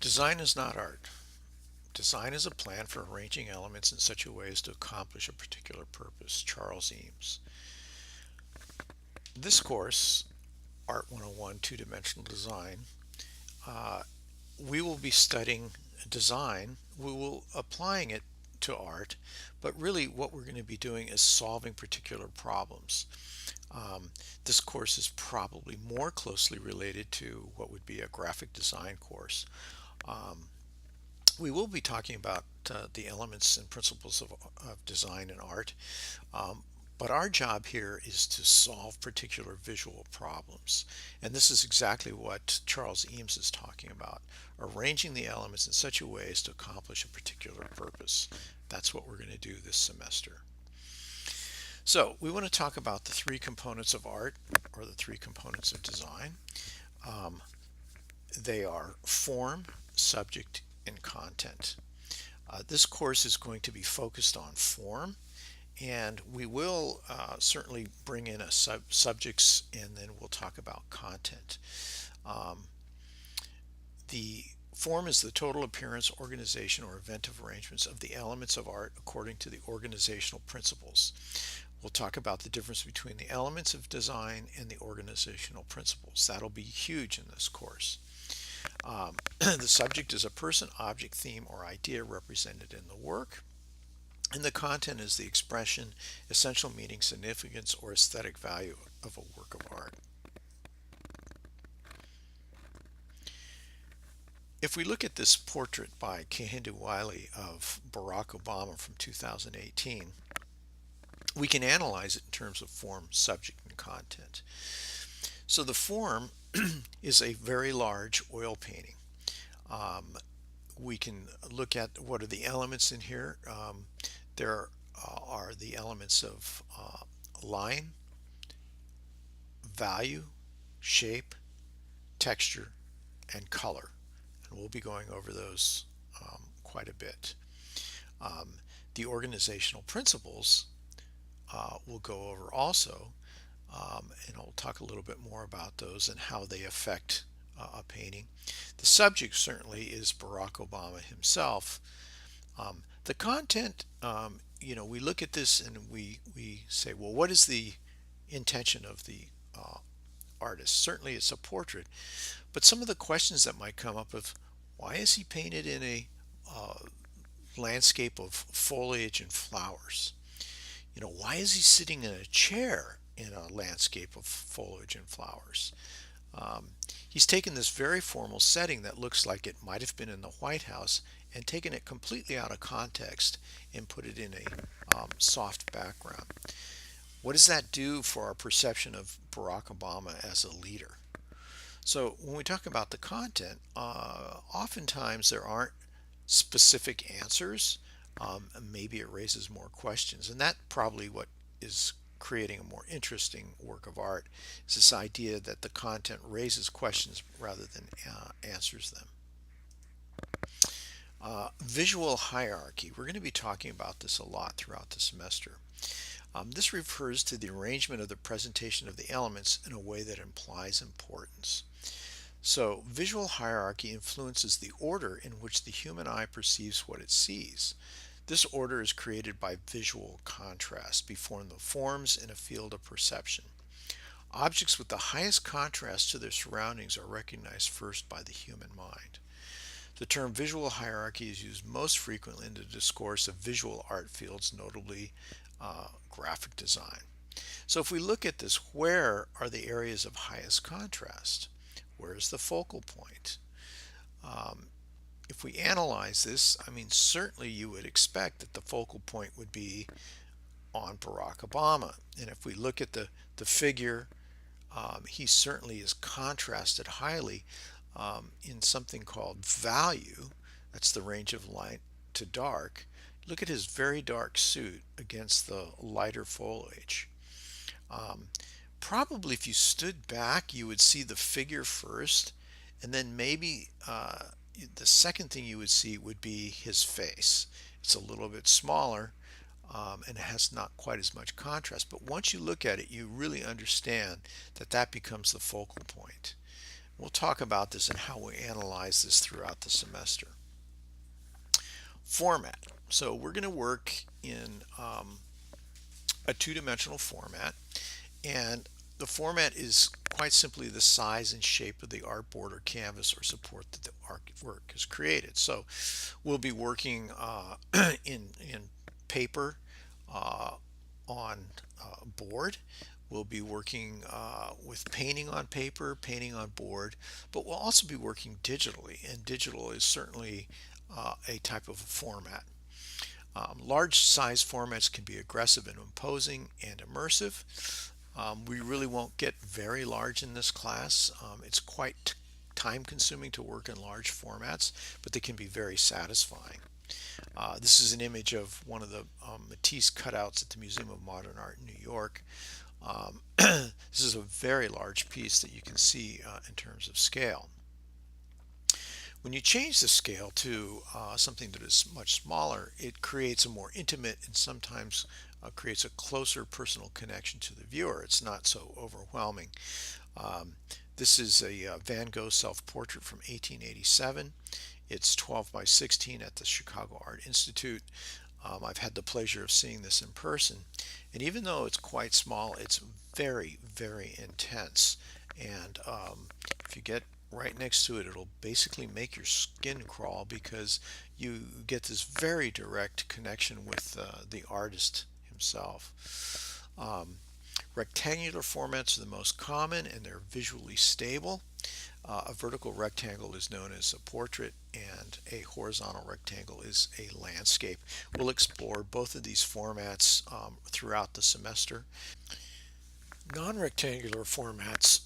Design is not art. Design is a plan for arranging elements in such a way as to accomplish a particular purpose. Charles Eames. This course, Art 101 Two-Dimensional Design, uh, we will be studying design. We will applying it to art, but really what we're going to be doing is solving particular problems. Um, this course is probably more closely related to what would be a graphic design course. Um, we will be talking about the elements and principles of design and art, um, but our job here is to solve particular visual problems. And this is exactly what Charles Eames is talking about, arranging the elements in such a way as to accomplish a particular purpose. That's what we're going to do this semester. So we want to talk about the three components of art, or the three components of design. Um, they are form, subject, and content. This course is going to be focused on form, and we will certainly bring in a subjects, and then we'll talk about content. Um, the form is the total appearance, organization, or inventive arrangements of the elements of art according to the organizational principles. We'll talk about the difference between the elements of design and the organizational principles. That'll be huge in this course. The subject is a person, object, theme, or idea represented in the work. And the content is the expression, essential meaning, significance, or aesthetic value of a work of art. If we look at this portrait by Kehinde Wiley of Barack Obama from 2018, we can analyze it in terms of form, subject, and content. So the form is a very large oil painting. Um, we can look at what are the elements in here. There are the elements of line, value, shape, texture, and color. And we'll be going over those quite a bit. Um, the organizational principles we'll go over also, and I'll talk a little bit more about those and how they affect a painting. The subject certainly is Barack Obama himself. The content, we look at this and we say, well, what is the intention of the artist? Certainly it's a portrait, but some of the questions that might come up of why is he painted in a uh, landscape of foliage and flowers? Why is he sitting in a chair in a landscape of foliage and flowers? Um, he's taken this very formal setting that looks like it might have been in the White House and taken it completely out of context and put it in a soft background. What does that do for our perception of Barack Obama as a leader? So when we talk about the content, oftentimes there aren't specific answers. Maybe it raises more questions, and that probably what is creating a more interesting work of art is this idea that the content raises questions rather than answers them. Visual hierarchy. We're going to be talking about this a lot throughout the semester. This refers to the arrangement of the presentation of the elements in a way that implies importance. So, visual hierarchy influences the order in which the human eye perceives what it sees. This order is created by visual contrast between the forms in a field of perception. Objects with the highest contrast to their surroundings are recognized first by the human mind. The term visual hierarchy is used most frequently in the discourse of visual art fields, notably graphic design. So if we look at this, where are the areas of highest contrast? Where is the focal point? Um, if we analyze this, I mean, certainly you would expect that the focal point would be on Barack Obama. And if we look at the figure, he certainly is contrasted highly in something called value. That's the range of light to dark. Look at his very dark suit against the lighter foliage. Um, Probably if you stood back, you would see the figure first, and then maybe the second thing you would see would be his face. It's a little bit smaller and it has not quite as much contrast. But once you look at it, you really understand that that becomes the focal point. We'll talk about this and how we analyze this throughout the semester. Format. So we're going to work in a two-dimensional format, and the format is quite simply the size and shape of the artboard or canvas or support that the artwork is created. So we'll be working in paper uh, on board. We'll be working with painting on paper, painting on board, but we'll also be working digitally, and digital is certainly a type of format. Large size formats can be aggressive and imposing and immersive. We really won't get very large in this class. It's quite time consuming to work in large formats, but they can be very satisfying. This is an image of one of the Matisse cutouts at the Museum of Modern Art in New York. This is a very large piece that you can see in terms of scale. When you change the scale to something that is much smaller, it creates a more intimate and sometimes creates a closer personal connection to the viewer. It's not so overwhelming. Um, this is a Van Gogh self-portrait from 1887. It's 12 by 16 at the Chicago Art Institute. I've had the pleasure of seeing this in person, and even though it's quite small, it's very, very intense. And if you get right next to it, it'll basically make your skin crawl because you get this very direct connection with the artist himself. Rectangular formats are the most common and they're visually stable. A vertical rectangle is known as a portrait, and a horizontal rectangle is a landscape. We'll explore both of these formats throughout the semester. Non-rectangular formats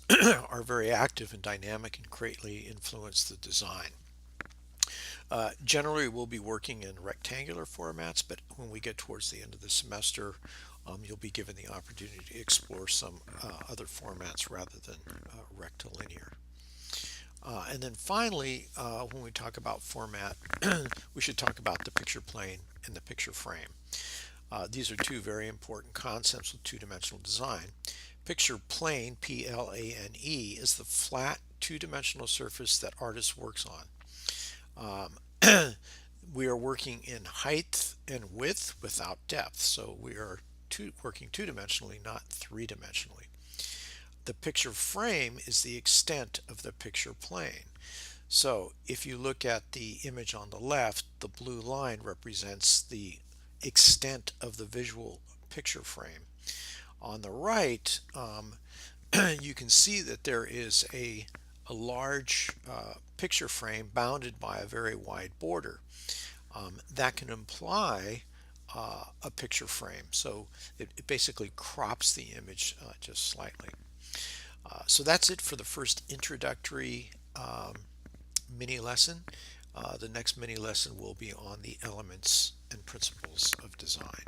are very active and dynamic and greatly influence the design. Generally, we'll be working in rectangular formats, but when we get towards the end of the semester, you'll be given the opportunity to explore some other formats rather than rectilinear. And then finally, when we talk about format, we should talk about the picture plane and the picture frame. These are two very important concepts with two-dimensional design. Picture plane, P-L-A-N-E, is the flat two-dimensional surface that artist works on. We are working in height and width without depth, so we are working two-dimensionally, not three-dimensionally. The picture frame is the extent of the picture plane. So if you look at the image on the left, the blue line represents the extent of the visual picture frame. On the right, you can see that there is a large picture frame bounded by a very wide border. That can imply a picture frame. So it basically crops the image just slightly. So that's it for the first introductory mini lesson. The next mini lesson will be on the elements and principles of design.